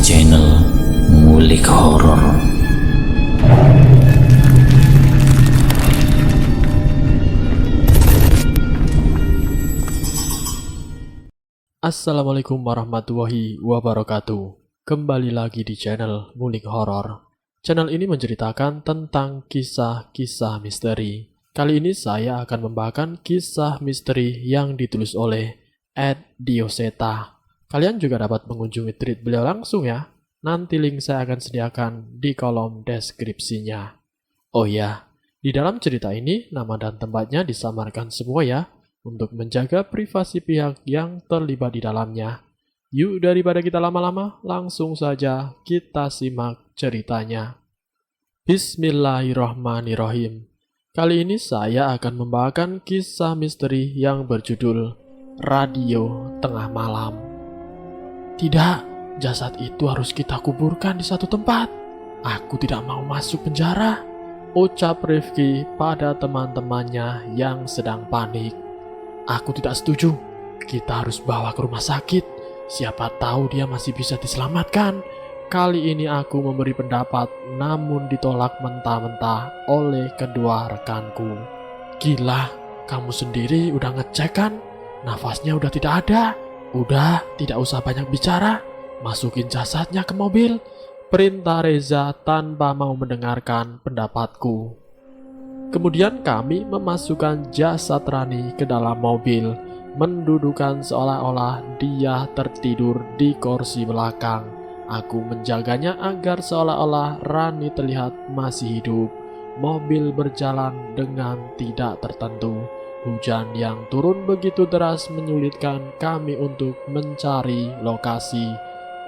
channel Ngulik Horor. Assalamualaikum warahmatullahi wabarakatuh. Kembali lagi di channel Ngulik Horor. Channel ini menceritakan tentang kisah-kisah misteri. Kali ini saya akan membawakan kisah misteri yang ditulis oleh Ed Dioseta. Kalian juga dapat mengunjungi tweet beliau langsung ya. Nanti link saya akan sediakan di kolom deskripsinya. Oh ya, di dalam cerita ini nama dan tempatnya disamarkan semua ya, untuk menjaga privasi pihak yang terlibat di dalamnya. Yuk daripada kita lama-lama, langsung saja kita simak ceritanya. Bismillahirrahmanirrahim. Kali ini saya akan membawakan kisah misteri yang berjudul Radio Tengah Malam. Tidak, jasad itu harus kita kuburkan di satu tempat. Aku tidak mau masuk penjara, ucap Rifki pada teman-temannya yang sedang panik. Aku tidak setuju. Kita harus bawa ke rumah sakit. Siapa tahu dia masih bisa diselamatkan. Kali ini aku memberi pendapat, namun ditolak mentah-mentah oleh kedua rekanku. Gila, kamu sendiri udah ngecek kan? Nafasnya udah tidak ada. Udah, tidak usah banyak bicara. Masukin jasadnya ke mobil. Perintah Reza tanpa mau mendengarkan pendapatku. Kemudian kami memasukkan jasad Rani ke dalam mobil, mendudukan seolah-olah dia tertidur di kursi belakang. Aku menjaganya agar seolah-olah Rani terlihat masih hidup. Mobil berjalan dengan tidak tertentu. Hujan yang turun begitu deras menyulitkan kami untuk mencari lokasi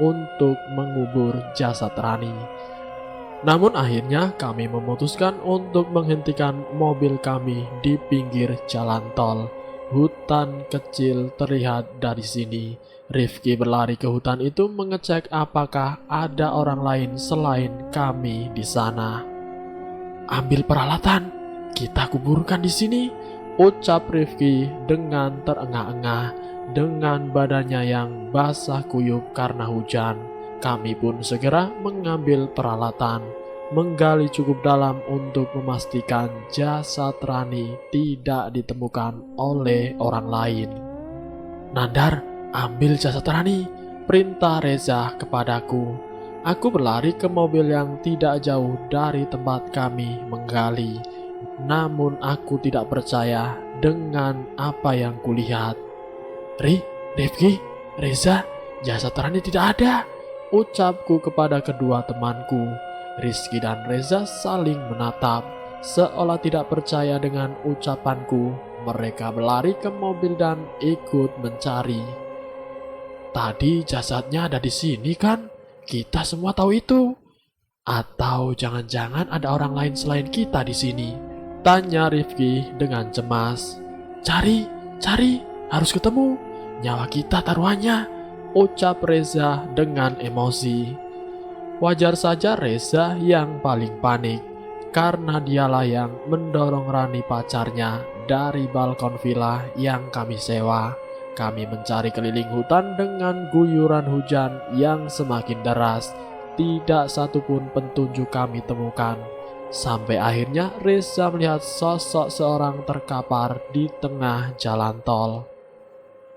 untuk mengubur jasad Rani. Namun akhirnya kami memutuskan untuk menghentikan mobil kami di pinggir jalan tol. Hutan kecil terlihat dari sini. Rifki berlari ke hutan itu mengecek apakah ada orang lain selain kami di sana. Ambil peralatan, kita kuburkan di sini, ucap Rifki dengan terengah-engah dengan badannya yang basah kuyup karena hujan. Kami pun segera mengambil peralatan, menggali cukup dalam untuk memastikan jasad Rani tidak ditemukan oleh orang lain. Nandar, ambil jasad Rani, perintah Reza kepadaku. Aku berlari ke mobil yang tidak jauh dari tempat kami menggali. Namun aku tidak percaya dengan apa yang kulihat. Rifki, Reza, jasad Rani tidak ada, ucapku kepada kedua temanku. Rizky dan Reza saling menatap, seolah tidak percaya dengan ucapanku. Mereka berlari ke mobil dan ikut mencari. Tadi jasadnya ada di sini kan? Kita semua tahu itu. Atau jangan-jangan ada orang lain selain kita di sini? Tanya Rifki dengan cemas. Cari, harus ketemu. Nyawa kita taruhannya, ucap Reza dengan emosi. Wajar saja Reza yang paling panik, karena dialah yang mendorong Rani pacarnya dari balkon villa yang kami sewa. Kami mencari keliling hutan dengan guyuran hujan yang semakin deras. Tidak satupun petunjuk kami temukan. Sampai akhirnya Reza melihat sosok seorang terkapar di tengah jalan tol.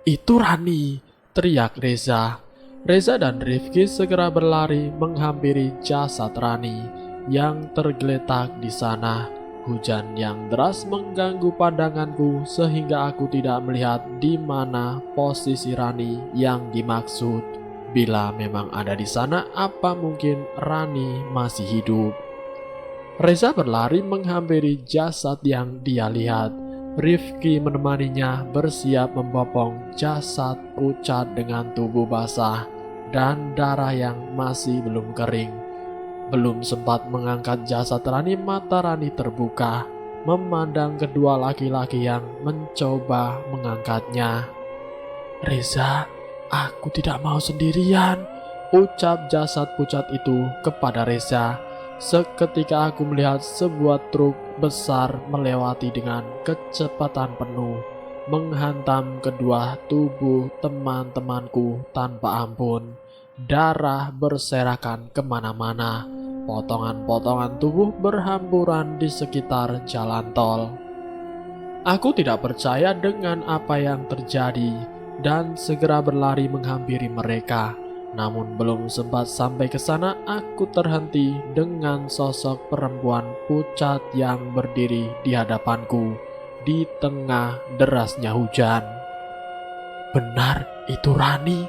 Itu Rani, teriak Reza. Reza dan Rifki segera berlari menghampiri jasad Rani yang tergeletak di sana. Hujan yang deras mengganggu pandanganku sehingga aku tidak melihat di mana posisi Rani yang dimaksud. Bila memang ada di sana, apa mungkin Rani masih hidup? Reza berlari menghampiri jasad yang dia lihat. Rifki menemaninya bersiap membopong jasad pucat dengan tubuh basah dan darah yang masih belum kering. Belum sempat mengangkat jasad Rani, mata Rani terbuka, memandang kedua laki-laki yang mencoba mengangkatnya. Reza, aku tidak mau sendirian, ucap jasad pucat itu kepada Reza. Seketika aku melihat sebuah truk besar melewati dengan kecepatan penuh, menghantam kedua tubuh teman-temanku tanpa ampun. Darah berserakan kemana-mana. Potongan-potongan tubuh berhamburan di sekitar jalan tol. Aku tidak percaya dengan apa yang terjadi dan segera berlari menghampiri mereka. Namun belum sempat sampai ke sana, aku terhenti dengan sosok perempuan pucat yang berdiri di hadapanku di tengah derasnya hujan. Benar, itu Rani.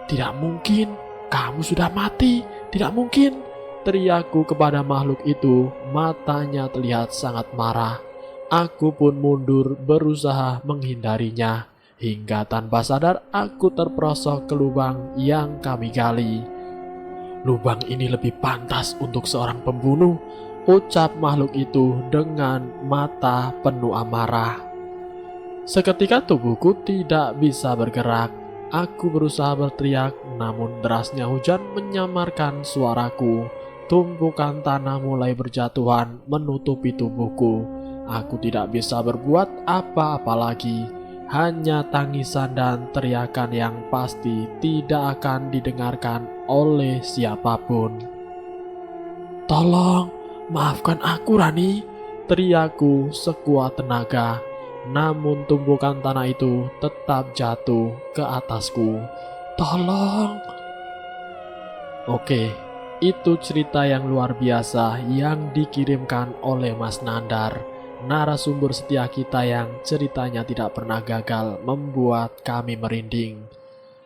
Tidak mungkin, kamu sudah mati. Tidak mungkin, teriakku kepada makhluk itu. Matanya terlihat sangat marah. Aku pun mundur berusaha menghindarinya. Hingga tanpa sadar aku terperosok ke lubang yang kami gali. Lubang ini lebih pantas untuk seorang pembunuh, ucap makhluk itu dengan mata penuh amarah. Seketika tubuhku tidak bisa bergerak. Aku berusaha berteriak, namun derasnya hujan menyamarkan suaraku. Tumpukan tanah mulai berjatuhan menutupi tubuhku. Aku tidak bisa berbuat apa-apa lagi. Hanya tangisan dan teriakan yang pasti tidak akan didengarkan oleh siapapun. Tolong, maafkan aku Rani, teriakku sekuat tenaga. Namun tumpukan tanah itu tetap jatuh ke atasku. Tolong. Oke, itu cerita yang luar biasa yang dikirimkan oleh Mas Nandar, narasumber setia kita yang ceritanya tidak pernah gagal membuat kami merinding.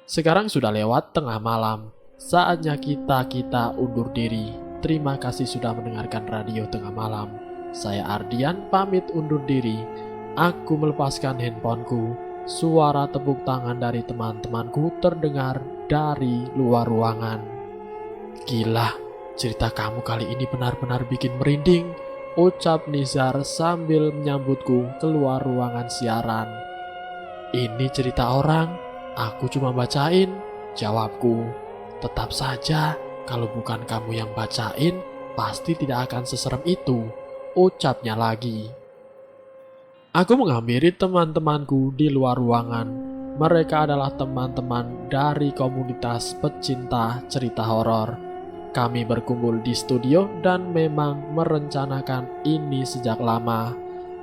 Sekarang sudah lewat tengah malam, saatnya kita undur diri. Terima kasih sudah mendengarkan Radio Tengah Malam. Saya Ardian pamit undur diri. Aku melepaskan handphoneku. Suara tepuk tangan dari teman-temanku terdengar dari luar ruangan. Gila, cerita kamu kali ini benar-benar bikin merinding, ucap Nizar sambil menyambutku keluar ruangan siaran. Ini cerita orang, aku cuma bacain, jawabku. Tetap saja, kalau bukan kamu yang bacain, pasti tidak akan seserem itu, ucapnya lagi. Aku menghampiri teman-temanku di luar ruangan. Mereka adalah teman-teman dari komunitas pecinta cerita horor. Kami berkumpul di studio dan memang merencanakan ini sejak lama.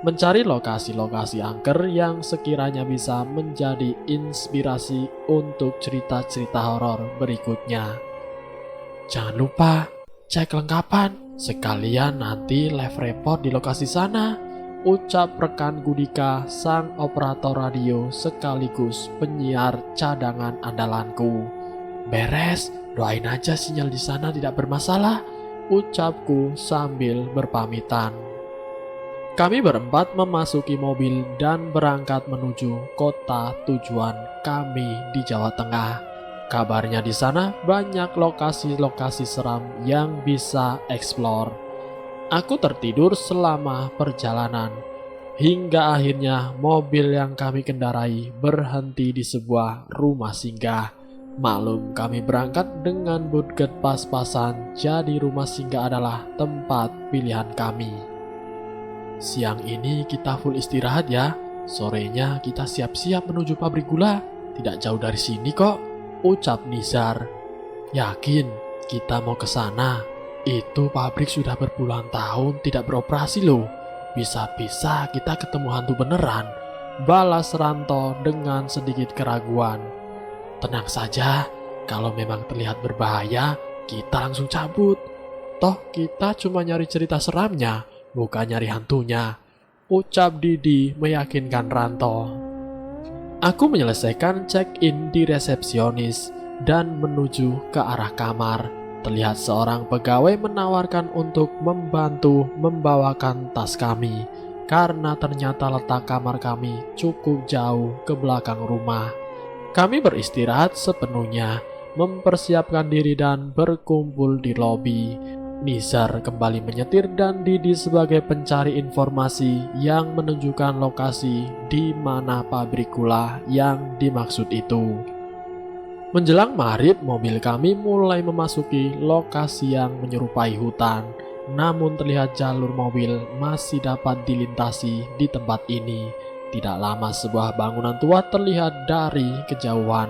Mencari lokasi-lokasi angker yang sekiranya bisa menjadi inspirasi untuk cerita-cerita horor berikutnya. Jangan lupa cek kelengkapan, sekalian nanti live report di lokasi sana, ucap rekan Gudika, sang operator radio sekaligus penyiar cadangan andalanku. Beres, doain aja sinyal di sana tidak bermasalah, ucapku sambil berpamitan. Kami berempat memasuki mobil dan berangkat menuju kota tujuan kami di Jawa Tengah. Kabarnya di sana banyak lokasi-lokasi seram yang bisa eksplor. Aku tertidur selama perjalanan, hingga akhirnya mobil yang kami kendarai berhenti di sebuah rumah singgah. Maklum, kami berangkat dengan budget pas-pasan, jadi rumah singgah adalah tempat pilihan kami. Siang ini kita full istirahat ya, sorenya kita siap-siap menuju pabrik gula, tidak jauh dari sini kok, ucap Nizar. Yakin kita mau ke sana? Itu pabrik sudah berpuluhan tahun tidak beroperasi loh. Bisa-bisa kita ketemu hantu beneran, balas Ranto dengan sedikit keraguan. Tenang saja, kalau memang terlihat berbahaya, kita langsung cabut. Toh kita cuma nyari cerita seramnya, bukan nyari hantunya, ucap Didi meyakinkan Ranto. Aku menyelesaikan check-in di resepsionis dan menuju ke arah kamar. Terlihat seorang pegawai menawarkan untuk membantu membawakan tas kami, karena ternyata letak kamar kami cukup jauh ke belakang rumah. Kami beristirahat sepenuhnya, mempersiapkan diri dan berkumpul di lobi. Nizar kembali menyetir dan Didi sebagai pencari informasi yang menunjukkan lokasi di mana pabrik gula yang dimaksud itu. Menjelang maghrib, mobil kami mulai memasuki lokasi yang menyerupai hutan. Namun terlihat jalur mobil masih dapat dilintasi di tempat ini. Tidak lama sebuah bangunan tua terlihat dari kejauhan.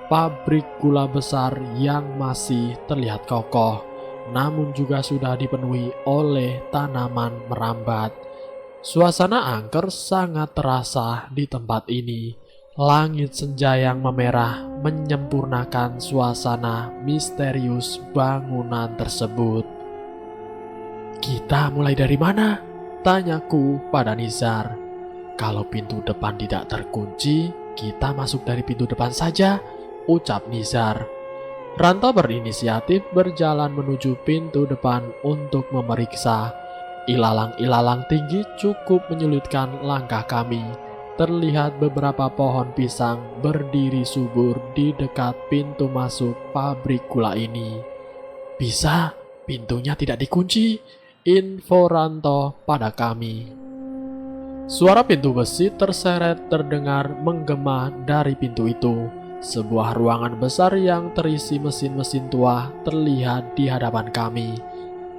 pabrik gula besar yang masih terlihat kokoh, namun juga sudah dipenuhi oleh tanaman merambat. Suasana angker sangat terasa di tempat ini. Langit senja yang memerah menyempurnakan suasana misterius bangunan tersebut. "Kita mulai dari mana?" tanyaku pada Nizar. "Kalau pintu depan tidak terkunci, kita masuk dari pintu depan saja," ucap Nizar. Ranto berinisiatif berjalan menuju pintu depan untuk memeriksa. Ilalang-ilalang tinggi cukup menyulitkan langkah kami. Terlihat beberapa pohon pisang berdiri subur di dekat pintu masuk pabrik gula ini. "Bisa, pintunya tidak dikunci," info Ranto pada kami. Suara pintu besi terseret terdengar menggema dari pintu itu. Sebuah ruangan besar yang terisi mesin-mesin tua terlihat di hadapan kami.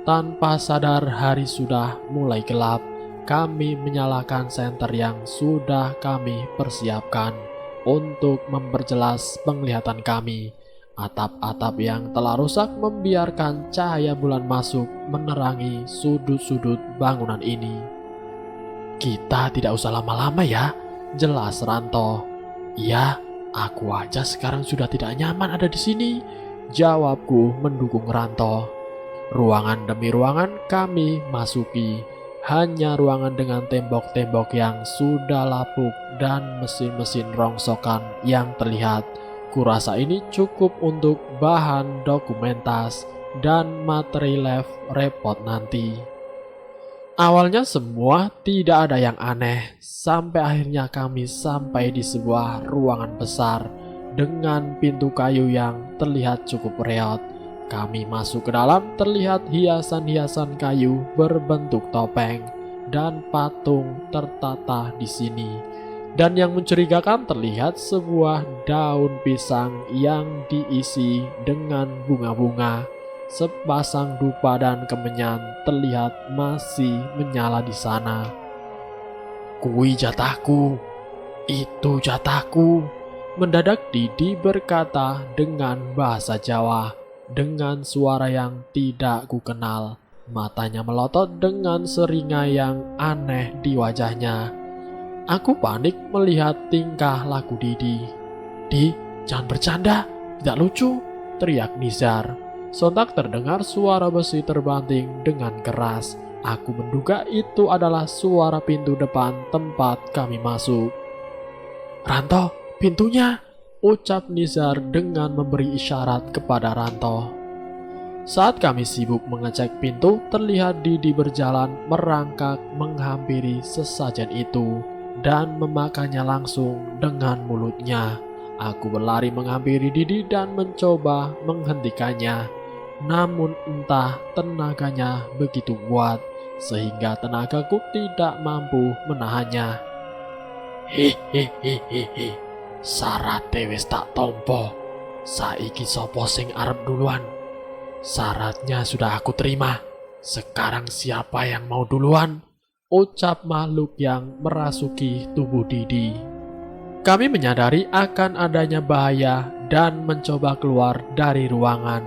Tanpa sadar hari sudah mulai gelap. Kami menyalakan senter yang sudah kami persiapkan untuk memperjelas penglihatan kami. Atap-atap yang telah rusak membiarkan cahaya bulan masuk menerangi sudut-sudut bangunan ini. "Kita tidak usah lama-lama ya," jelas Ranto. "Iya, aku aja sekarang sudah tidak nyaman ada di sini," jawabku mendukung Ranto. Ruangan demi ruangan kami masuki. Hanya ruangan dengan tembok-tembok yang sudah lapuk dan mesin-mesin rongsokan yang terlihat. Kurasa ini cukup untuk bahan dokumentas dan materi live report nanti. Awalnya semua tidak ada yang aneh, sampai akhirnya kami sampai di sebuah ruangan besar dengan pintu kayu yang terlihat cukup reot. Kami masuk ke dalam, terlihat hiasan-hiasan kayu berbentuk topeng dan patung tertata di sini. Dan yang mencurigakan terlihat sebuah daun pisang yang diisi dengan bunga-bunga. Sepasang dupa dan kemenyan terlihat masih menyala di sana. "Kui jatahku, itu jatahku," mendadak Didi berkata dengan bahasa Jawa. Dengan suara yang tidak kukenal, matanya melotot dengan seringai yang aneh di wajahnya. Aku panik melihat tingkah laku Didi. "Di, jangan bercanda, tidak lucu," teriak Nizar. Sontak terdengar suara besi terbanting dengan keras. Aku menduga itu adalah suara pintu depan tempat kami masuk. "Ranto, pintunya!" ucap Nizar dengan memberi isyarat kepada Ranto. Saat kami sibuk mengecek pintu, terlihat Didi berjalan merangkak menghampiri sesajen itu dan memakannya langsung dengan mulutnya. Aku berlari menghampiri Didi dan mencoba menghentikannya. Namun entah tenaganya begitu kuat sehingga tenagaku tidak mampu menahannya. "Hehehehehe. Sarate wis tak tompo. Saiki sopo sing arep duluan? Syaratnya sudah aku terima. Sekarang siapa yang mau duluan?" ucap makhluk yang merasuki tubuh Didi. Kami menyadari akan adanya bahaya dan mencoba keluar dari ruangan.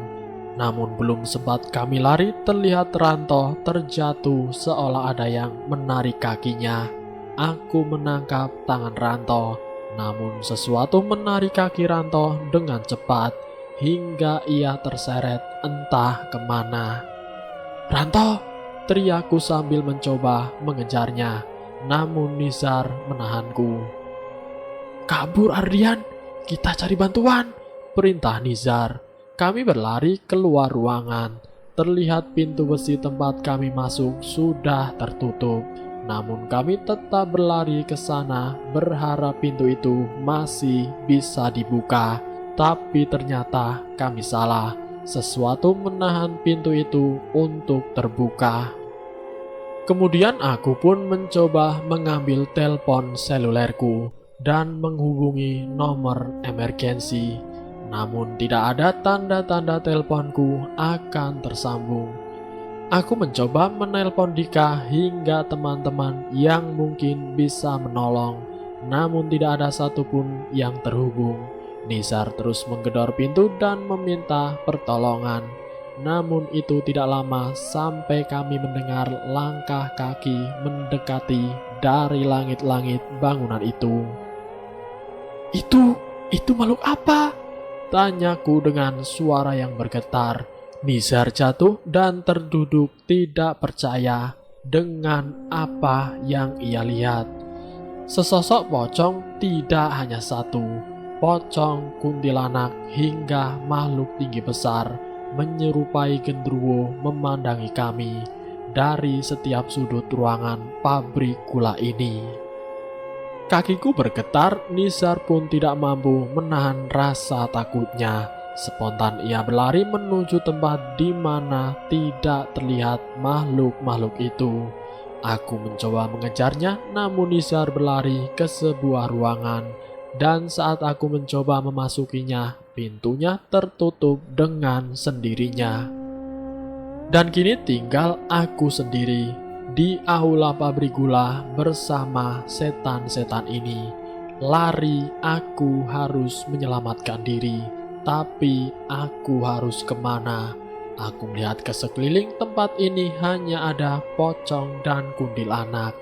Namun belum sempat kami lari, terlihat Ranto terjatuh seolah ada yang menarik kakinya. Aku menangkap tangan Ranto. Namun sesuatu menarik kaki Ranto dengan cepat hingga ia terseret entah kemana. "Ranto!" teriakku sambil mencoba mengejarnya. Namun Nizar menahanku. "Kabur Ardian, kita cari bantuan," perintah Nizar. Kami berlari keluar ruangan. Terlihat pintu besi tempat kami masuk sudah tertutup. Namun kami tetap berlari ke sana berharap pintu itu masih bisa dibuka. Tapi ternyata kami salah. Sesuatu menahan pintu itu untuk terbuka. Kemudian aku pun mencoba mengambil telepon selulerku dan menghubungi nomor emergensi. Namun tidak ada tanda-tanda teleponku akan tersambung. Aku mencoba menelpon Dika hingga teman-teman yang mungkin bisa menolong, namun tidak ada satupun yang terhubung. Nizar terus menggedor pintu dan meminta pertolongan. Namun itu tidak lama sampai kami mendengar langkah kaki mendekati dari langit-langit bangunan itu. Itu makhluk apa? Tanyaku dengan suara yang bergetar. Nizar jatuh dan terduduk tidak percaya dengan apa yang ia lihat. Sesosok pocong, tidak hanya satu. Pocong, kuntilanak, hingga makhluk tinggi besar menyerupai genderuwo memandangi kami dari setiap sudut ruangan pabrik gula ini. Kakiku bergetar, Nizar pun tidak mampu menahan rasa takutnya. Spontan ia berlari menuju tempat di mana tidak terlihat makhluk-makhluk itu. Aku mencoba mengejarnya, namun Nizar berlari ke sebuah ruangan. Dan saat aku mencoba memasukinya, pintunya tertutup dengan sendirinya. Dan kini tinggal aku sendiri di aula pabrik gula bersama setan-setan ini. Lari, aku harus menyelamatkan diri. Tapi aku harus kemana? Aku melihat ke sekeliling tempat ini hanya ada pocong dan kuntilanak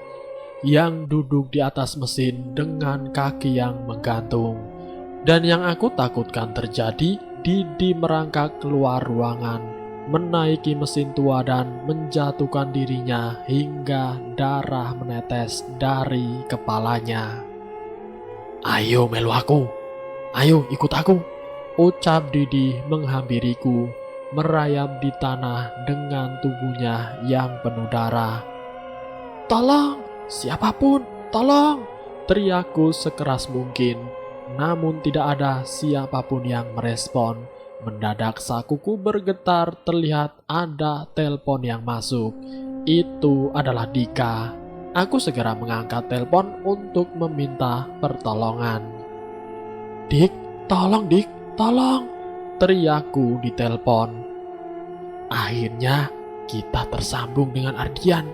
yang duduk di atas mesin dengan kaki yang menggantung. Dan yang aku takutkan terjadi, Didi merangkak keluar ruangan, menaiki mesin tua dan menjatuhkan dirinya hingga darah menetes dari kepalanya. "Ayo melu aku, ayo ikut aku," ucap Didi menghampiriku, merayap di tanah dengan tubuhnya yang penuh darah. "Tolong, siapapun, tolong!" teriakku sekeras mungkin. Namun tidak ada siapapun yang merespon. Mendadak sakuku bergetar, terlihat ada telepon yang masuk. Itu adalah Dika. Aku segera mengangkat telepon untuk meminta pertolongan. "Dik, tolong Dik, tolong!" teriakku di telepon. Akhirnya kita tersambung dengan Ardian,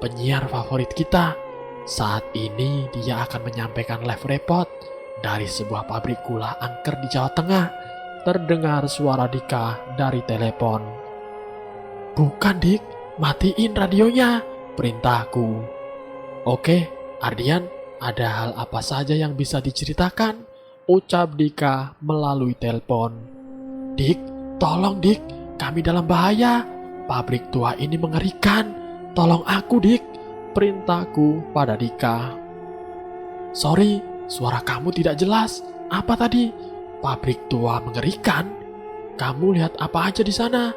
penyiar favorit kita. Saat ini dia akan menyampaikan live report dari sebuah pabrik gula angker di Jawa Tengah. Terdengar suara Dika dari telepon. "Bukan Dik, matiin radionya," perintahku. "Oke, Ardian, ada hal apa saja yang bisa diceritakan?" ucap Dika melalui telepon. "Dik, tolong Dik, kami dalam bahaya. Pabrik tua ini mengerikan. Tolong aku Dik," perintahku pada Dika. "Sorry, suara kamu tidak jelas. Apa tadi? Pabrik tua mengerikan? Kamu lihat apa aja di sana?"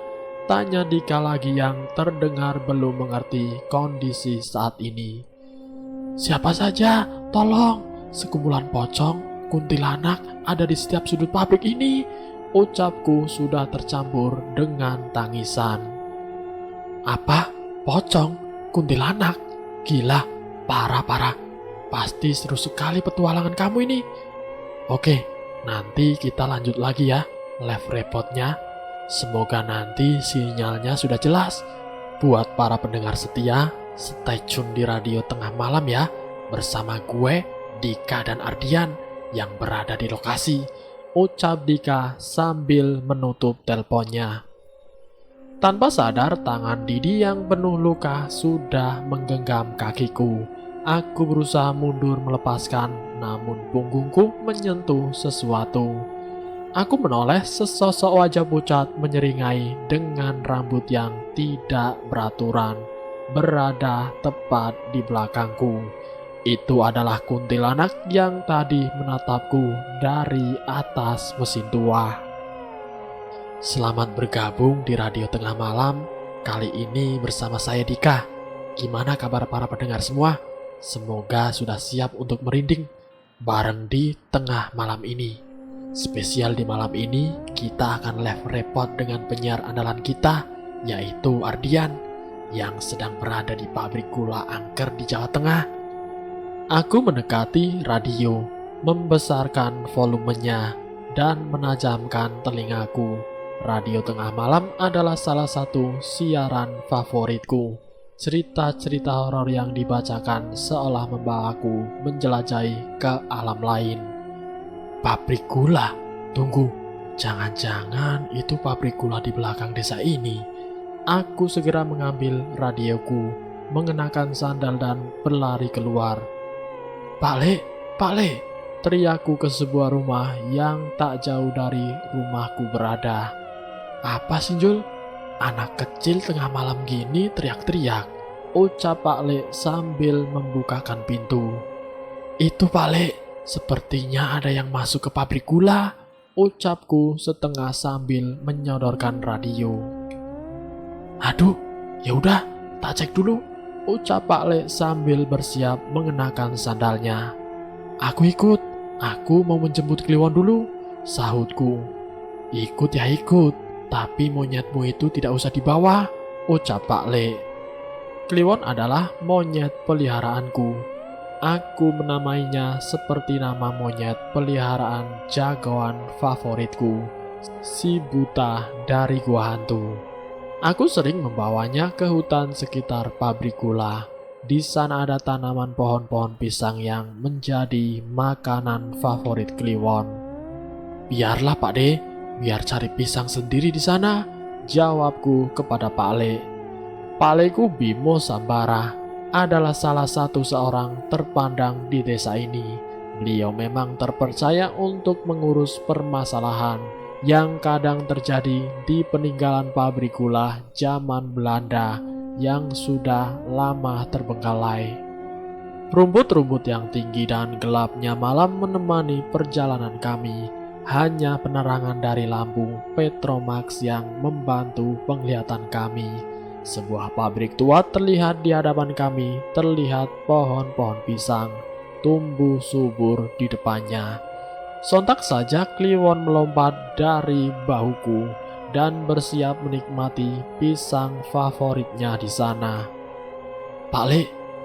tanya Dika lagi yang terdengar belum mengerti kondisi saat ini. "Siapa saja, tolong. Sekumpulan pocong, kuntilanak ada di setiap sudut pabrik ini," ucapku sudah tercampur dengan tangisan. "Apa? Pocong? Kuntilanak? Gila, parah-parah. Pasti seru sekali petualangan kamu ini. Oke, nanti kita lanjut lagi ya live reportnya. Semoga nanti sinyalnya sudah jelas. Buat para pendengar setia, stay tune di Radio Tengah Malam ya, bersama gue, Dika dan Ardian yang berada di lokasi," ucap Dika sambil menutup teleponnya. Tanpa sadar, tangan Didi yang penuh luka sudah menggenggam kakiku. Aku berusaha mundur melepaskan, namun punggungku menyentuh sesuatu. Aku menoleh, sesosok wajah pucat menyeringai dengan rambut yang tidak beraturan, berada tepat di belakangku. Itu adalah kuntilanak yang tadi menatapku dari atas mesin tua. Selamat bergabung di Radio Tengah Malam. Kali ini bersama saya Dika. Gimana kabar para pendengar semua? Semoga sudah siap untuk merinding bareng di tengah malam ini. Spesial di malam ini, kita akan live report dengan penyiar andalan kita, yaitu Ardian, yang sedang berada di pabrik gula angker di Jawa Tengah. Aku mendekati radio, membesarkan volumenya, dan menajamkan telingaku. Radio Tengah Malam adalah salah satu siaran favoritku. Cerita-cerita horor yang dibacakan seolah membawaku menjelajahi ke alam lain. Pabrik gula, Tunggu, jangan-jangan itu pabrik gula di belakang desa ini. Aku segera mengambil radioku, mengenakan sandal dan berlari keluar. Pak Le, teriakku ke sebuah rumah yang tak jauh dari rumahku berada. Apa sih Jul? Anak kecil tengah malam gini teriak-teriak, ucap Pak Le sambil membukakan pintu. Itu Pak Le, sepertinya ada yang masuk ke pabrik gula, ucapku setengah sambil menyodorkan radio. Aduh, yaudah, tak cek dulu, ucap Pak Le sambil bersiap mengenakan sandalnya. Aku ikut, aku mau menjemput Kliwon dulu, sahutku. Ikut ya ikut, tapi monyetmu itu tidak usah dibawa, ucap Pak Le. Kliwon adalah monyet peliharaanku. Aku menamainya seperti nama monyet peliharaan jagoan favoritku, si buta dari gua hantu. Aku sering membawanya ke hutan sekitar pabrik gula. Di sana ada tanaman pohon-pohon pisang yang menjadi makanan favorit Kliwon. Biarlah Pak De, biar cari pisang sendiri di sana, jawabku kepada Pak Le. Pak Leku Bimo Sambara adalah salah satu seorang terpandang di desa ini. Beliau memang terpercaya untuk mengurus permasalahan yang kadang terjadi di peninggalan pabrik gula zaman Belanda yang sudah lama terbengkalai. Rumput-rumput yang tinggi dan gelapnya malam menemani perjalanan kami. Hanya penerangan dari lampu Petromax yang membantu penglihatan kami. Sebuah pabrik tua terlihat di hadapan kami, terlihat pohon-pohon pisang tumbuh subur di depannya. Sontak saja Kliwon melompat dari bahuku dan bersiap menikmati pisang favoritnya di sana. Pak Le,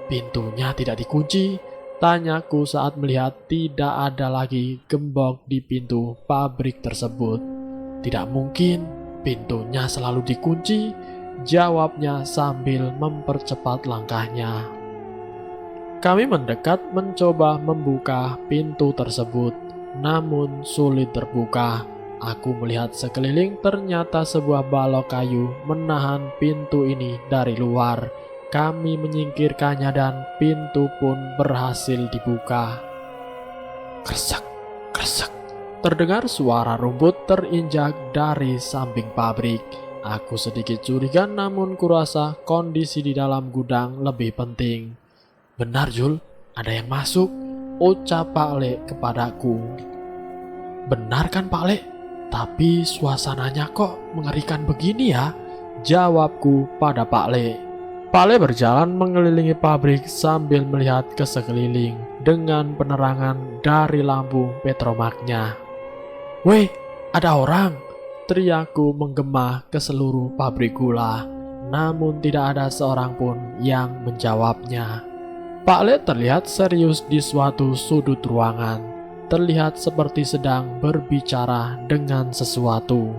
pintunya tidak dikunci, tanyaku saat melihat tidak ada lagi gembok di pintu pabrik tersebut. Tidak mungkin, pintunya selalu dikunci, jawabnya sambil mempercepat langkahnya. Kami mendekat mencoba membuka pintu tersebut, namun sulit terbuka. Aku melihat sekeliling, ternyata sebuah balok kayu menahan pintu ini dari luar. Kami menyingkirkannya dan pintu pun berhasil dibuka. Kresek, kresek. Terdengar suara rumput terinjak dari samping pabrik. Aku sedikit curiga, namun kurasa kondisi di dalam gudang lebih penting. Benar Jul, ada yang masuk, ucap Pak Le kepadaku. Benar kan Pak Le? Tapi suasananya kok mengerikan begini ya? Jawabku pada Pak Le. Pak Le berjalan mengelilingi pabrik sambil melihat ke sekeliling dengan penerangan dari lampu Petromaxnya. Weh, ada orang! Teriakku menggema ke seluruh pabrik gula, namun tidak ada seorang pun yang menjawabnya. Pak Le terlihat serius di suatu sudut ruangan, terlihat seperti sedang berbicara dengan sesuatu.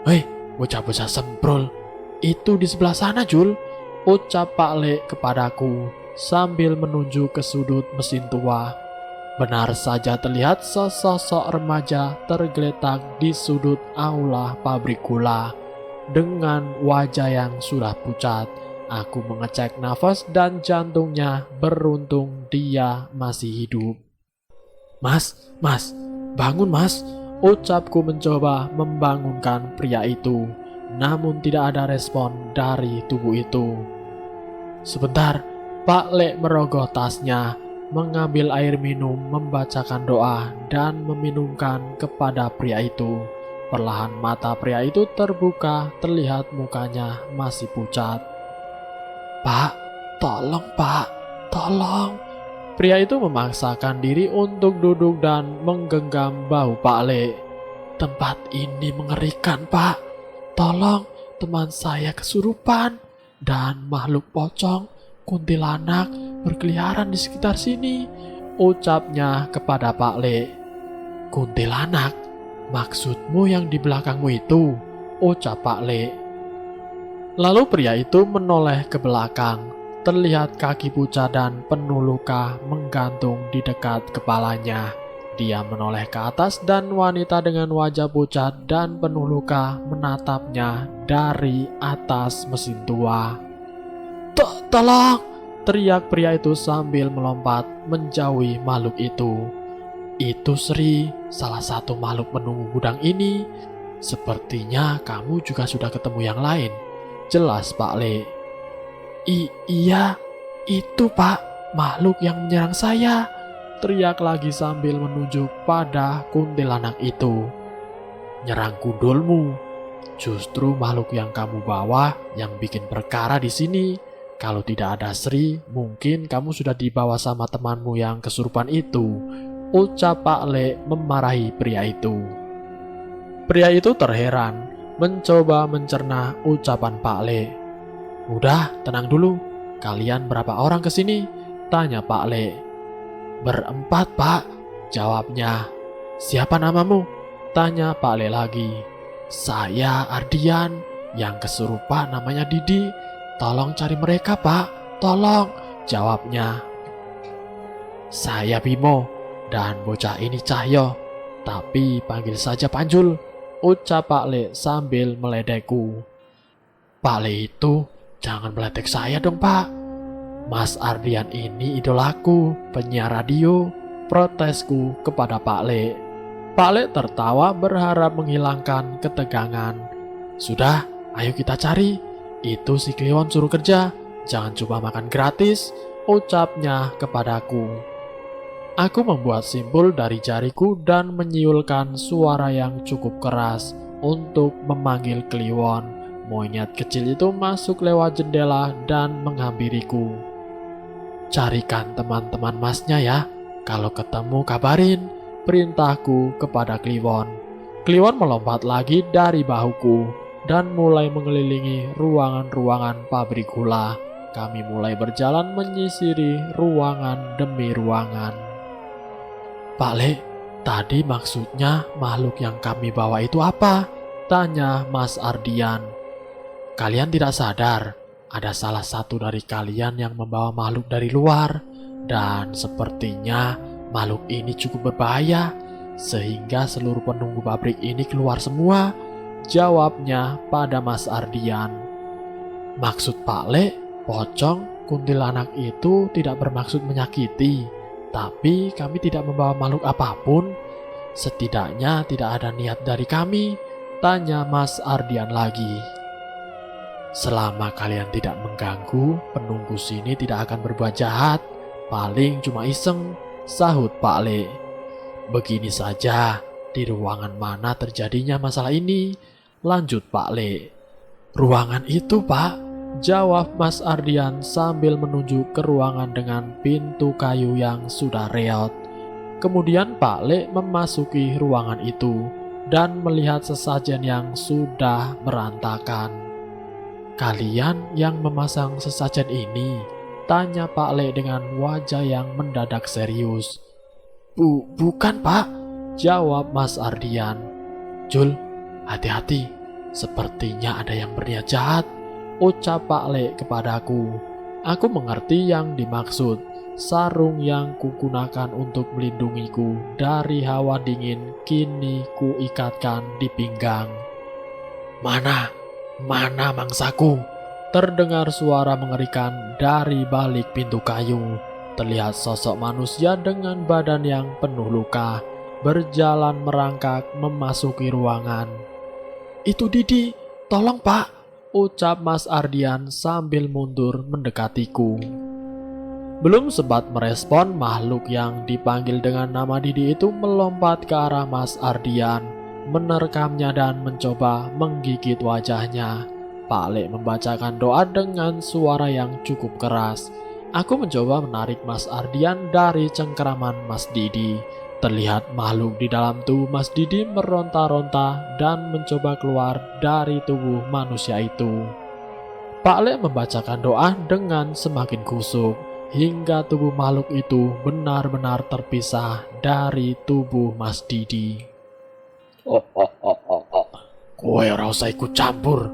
Hei, bocah-bocah semprul, itu di sebelah sana Jul, ucap Pak Le kepadaku sambil menunjuk ke sudut mesin tua. Benar saja terlihat sesosok remaja tergeletak di sudut aula pabrik gula dengan wajah yang sudah pucat. Aku mengecek nafas dan jantungnya, beruntung dia masih hidup. Mas, bangun mas, ucapku mencoba membangunkan pria itu, namun tidak ada respon dari tubuh itu. Sebentar, Pak Le merogoh tasnya, mengambil air minum, membacakan doa, dan meminumkan kepada pria itu. Perlahan mata pria itu terbuka, terlihat mukanya masih pucat. Pak, tolong. Pria itu memaksakan diri untuk duduk dan menggenggam bahu Pak Le. Tempat ini mengerikan Pak. Tolong, teman saya kesurupan dan makhluk pocong, kuntilanak berkeliaran di sekitar sini, ucapnya kepada Pak Le. Kuntilanak? Maksudmu yang di belakangmu itu, ucap Pak Le. Lalu pria itu menoleh ke belakang, terlihat kaki pucat dan penuh luka menggantung di dekat kepalanya. Dia menoleh ke atas dan wanita dengan wajah pucat dan penuh luka menatapnya dari atas mesin tua. Tolong! Teriak pria itu sambil melompat menjauhi makhluk itu. Itu Sri, salah satu makhluk penunggu gudang ini. Sepertinya kamu juga sudah ketemu yang lain. Jelas Pak Le. Iya, itu Pak, makhluk yang menyerang saya. Teriak lagi sambil menunjuk pada kuntilanak itu. Nyerang gundulmu. Justru makhluk yang kamu bawa yang bikin perkara di sini. Kalau tidak ada Sri, mungkin kamu sudah dibawa sama temanmu yang kesurupan itu. Ucap Pak Le memarahi pria itu. Pria itu terheran, mencoba mencerna ucapan Pak Le. Udah, tenang dulu. Kalian berapa orang kesini? Tanya Pak Le. Berempat, Pak. Jawabnya. Siapa namamu? Tanya Pak Le lagi. Saya Ardian, yang kesurupan namanya Didi. Tolong cari mereka, Pak. Tolong. Jawabnya. Saya Bimo, dan bocah ini Cahyo. Tapi panggil saja Panjul. Ucap Pak Le sambil meledekku. Pak Le itu, jangan meledek saya dong, Pak. Mas Ardian ini idolaku, penyiar radio. Protesku kepada Pak Le. Pak Le tertawa berharap menghilangkan ketegangan. Sudah, ayo kita cari. Itu si Kliwon suruh kerja. Jangan cuma makan gratis, ucapnya kepadaku. Aku membuat simpul dari jariku dan menyiulkan suara yang cukup keras untuk memanggil Kliwon. Monyet kecil itu masuk lewat jendela dan menghampiriku. Carikan teman-teman masnya ya. Kalau ketemu kabarin, perintahku kepada Kliwon. Kliwon melompat lagi dari bahuku dan mulai mengelilingi ruangan-ruangan pabrik gula. Kami mulai berjalan menyisiri ruangan demi ruangan. Pak Le, tadi maksudnya makhluk yang kami bawa itu apa? Tanya Mas Ardian. Kalian tidak sadar, ada salah satu dari kalian yang membawa makhluk dari luar. Dan sepertinya makhluk ini cukup berbahaya, sehingga seluruh penunggu pabrik ini keluar semua. Jawabnya pada Mas Ardian. Maksud Pak Le, pocong kuntilanak itu tidak bermaksud menyakiti. Tapi kami tidak membawa makhluk apapun. Setidaknya tidak ada niat dari kami. Tanya Mas Ardian lagi. Selama kalian tidak mengganggu, penunggu sini tidak akan berbuat jahat. Paling cuma iseng, sahut Pak Le. Begini saja, di ruangan mana terjadinya masalah ini? Lanjut Pak Le. Ruangan itu, Pak. Jawab Mas Ardian sambil menunjuk ke ruangan dengan pintu kayu yang sudah reot. Kemudian Pak Le memasuki ruangan itu dan melihat sesajen yang sudah berantakan. Kalian yang memasang sesajen ini? Tanya Pak Le dengan wajah yang mendadak serius. Bukan Pak, jawab Mas Ardian. Jul, hati-hati, sepertinya ada yang berniat jahat, ucap Pak Le kepadaku. Aku mengerti yang dimaksud. Sarung yang kugunakan untuk melindungiku dari hawa dingin kini kuikatkan di pinggang. Mana mangsaku? Terdengar suara mengerikan dari balik pintu kayu. Terlihat sosok manusia dengan badan yang penuh luka berjalan merangkak memasuki ruangan. Itu Didi, tolong Pak, ucap Mas Ardian sambil mundur mendekatiku. Belum sempat merespon, makhluk yang dipanggil dengan nama Didi itu melompat ke arah Mas Ardian, menerkamnya dan mencoba menggigit wajahnya. Pak Le membacakan doa dengan suara yang cukup keras. Aku mencoba menarik Mas Ardian dari cengkeraman Mas Didi. Terlihat makhluk di dalam tubuh Mas Didi meronta-ronta dan mencoba keluar dari tubuh manusia itu. Pak Le membacakan doa dengan semakin kusuk, hingga tubuh makhluk itu benar-benar terpisah dari tubuh Mas Didi. Kowe ora usah ikut campur.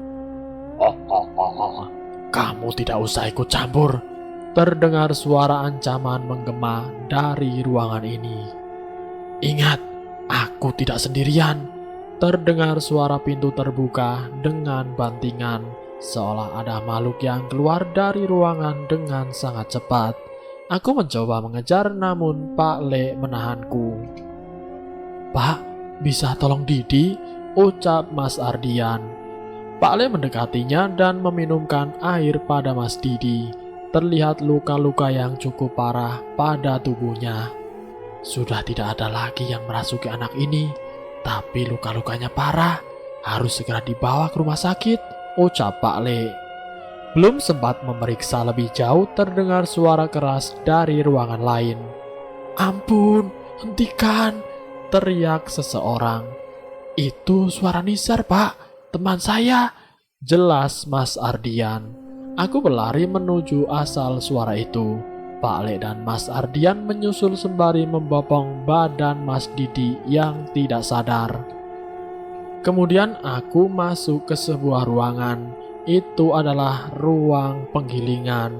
Kamu tidak usah ikut campur. Terdengar suara ancaman menggema dari ruangan ini. Ingat, aku tidak sendirian. Terdengar suara pintu terbuka dengan bantingan, seolah ada makhluk yang keluar dari ruangan dengan sangat cepat. Aku mencoba mengejar, namun Pak Le menahanku. "Pak, bisa tolong Didi?" ucap Mas Ardian. Pak Le mendekatinya dan meminumkan air pada Mas Didi. Terlihat luka-luka yang cukup parah pada tubuhnya. Sudah tidak ada lagi yang merasuki anak ini, tapi luka-lukanya parah, harus segera dibawa ke rumah sakit, ucap Pak Le. Belum sempat memeriksa lebih jauh, terdengar suara keras dari ruangan lain. "Ampun, hentikan!" teriak seseorang. "Itu suara Nizar, Pak, teman saya," jelas Mas Ardian. Aku berlari menuju asal suara itu. Pak Le dan Mas Ardian menyusul sembari membopong badan Mas Didi yang tidak sadar. Kemudian aku masuk ke sebuah ruangan. Itu adalah ruang penggilingan.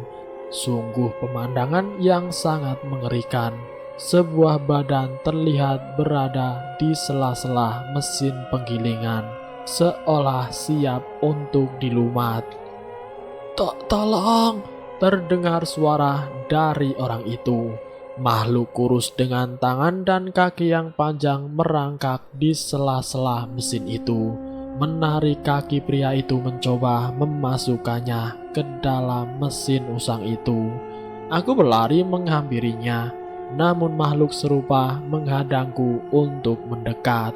Sungguh pemandangan yang sangat mengerikan. Sebuah badan terlihat berada di sela-sela mesin penggilingan, seolah siap untuk dilumat. Tolong!" terdengar suara dari orang itu. Makhluk kurus dengan tangan dan kaki yang panjang merangkak di sela-sela mesin itu. Menarik kaki pria itu mencoba memasukkannya ke dalam mesin usang itu. Aku berlari menghampirinya, namun makhluk serupa menghadangku untuk mendekat.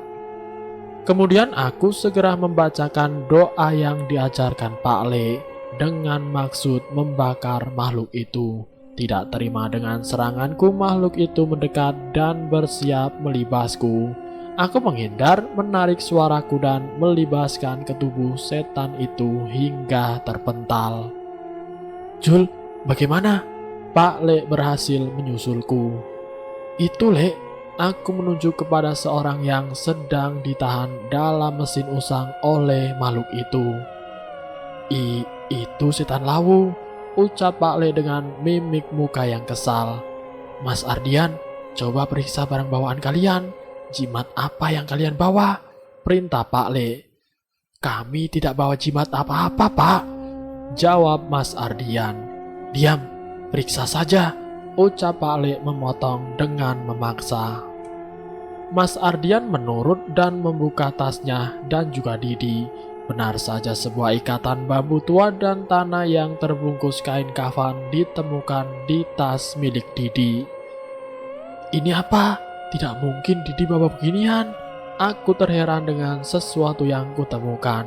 Kemudian aku segera membacakan doa yang diajarkan Pak Le dengan maksud membakar makhluk itu. Tidak terima dengan seranganku, makhluk itu mendekat dan bersiap melibasku. Aku menghindar, menarik suaraku dan melibaskan ke tubuh setan itu hingga terpental. "Jul, bagaimana?" Pak Le berhasil menyusulku. "Itu, Le," aku menunjuk kepada seorang yang sedang ditahan dalam mesin usang oleh makhluk itu. Itu setan lawu," ucap Pak Le dengan mimik muka yang kesal. "Mas Ardian, coba periksa barang bawaan kalian. Jimat apa yang kalian bawa?" perintah Pak Le. "Kami tidak bawa jimat apa-apa, Pak," jawab Mas Ardian. "Diam, periksa saja," ucap Pak Le memotong dengan memaksa. Mas Ardian menurut dan membuka tasnya dan juga Didi. Benar saja, sebuah ikatan bambu tua dan tanah yang terbungkus kain kafan ditemukan di tas milik Didi. "Ini apa? Tidak mungkin Didi bawa beginian." Aku terheran dengan sesuatu yang kutemukan.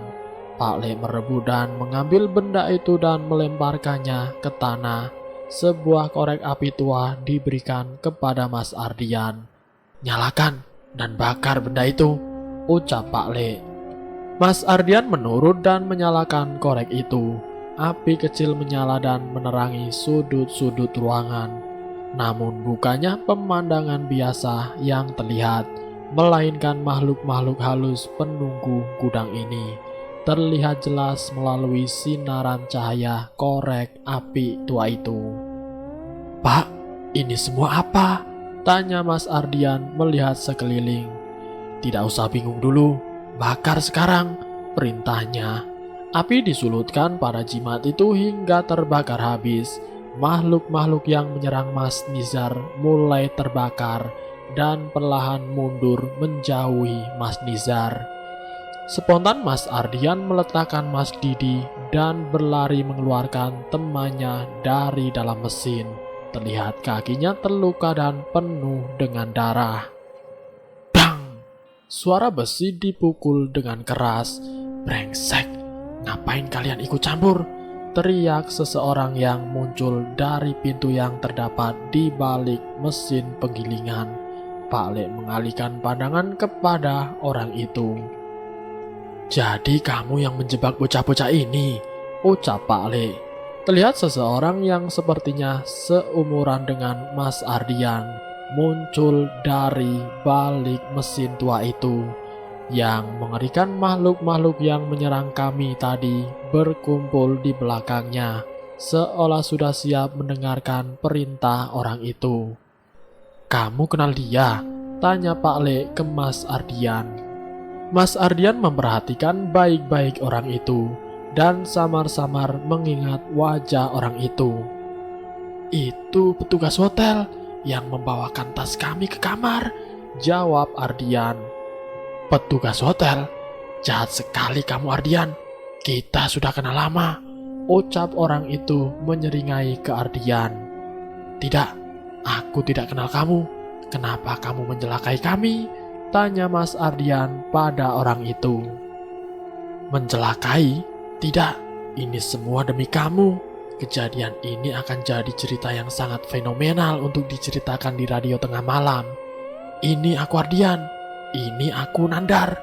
Pak Le merebut dan mengambil benda itu dan melemparkannya ke tanah. Sebuah korek api tua diberikan kepada Mas Ardian. "Nyalakan dan bakar benda itu," ucap Pak Le. Mas Ardian menurut dan menyalakan korek itu. Api kecil menyala dan menerangi sudut-sudut ruangan. Namun bukannya pemandangan biasa yang terlihat, melainkan makhluk-makhluk halus penunggu gudang ini. Terlihat jelas melalui sinaran cahaya korek api tua itu. "Pak, ini semua apa?" tanya Mas Ardian melihat sekeliling. "Tidak usah bingung dulu. Bakar sekarang," perintahnya. Api disulutkan pada jimat itu hingga terbakar habis. Makhluk-makhluk yang menyerang Mas Nizar mulai terbakar dan perlahan mundur menjauhi Mas Nizar. Spontan Mas Ardian meletakkan Mas Didi dan berlari mengeluarkan temannya dari dalam mesin. Terlihat kakinya terluka dan penuh dengan darah. Suara besi dipukul dengan keras. "Brengsek, ngapain kalian ikut campur?" teriak seseorang yang muncul dari pintu yang terdapat di balik mesin penggilingan. Pak Le mengalihkan pandangan kepada orang itu. "Jadi kamu yang menjebak bocah-bocah ini," ucap Pak Le. Terlihat seseorang yang sepertinya seumuran dengan Mas Ardian muncul dari balik mesin tua itu. Yang mengerikan, makhluk-makhluk yang menyerang kami tadi berkumpul di belakangnya, seolah sudah siap mendengarkan perintah orang itu. "Kamu kenal dia?" Tanya Pak Le ke Mas Ardian. Mas Ardian memperhatikan baik-baik orang itu dan samar-samar mengingat wajah orang itu. Itu petugas hotel yang membawakan tas kami ke kamar, jawab Ardian. Petugas hotel? Jahat sekali kamu, Ardian. Kita sudah kenal lama, ucap orang itu menyeringai ke Ardian. Tidak, aku tidak kenal kamu. Kenapa kamu mencelakai kami? Tanya Mas Ardian pada orang itu. Mencelakai? Tidak, ini semua demi kamu. Kejadian ini akan jadi cerita yang sangat fenomenal untuk diceritakan di radio tengah malam. Ini aku Ardian, ini aku Nandar.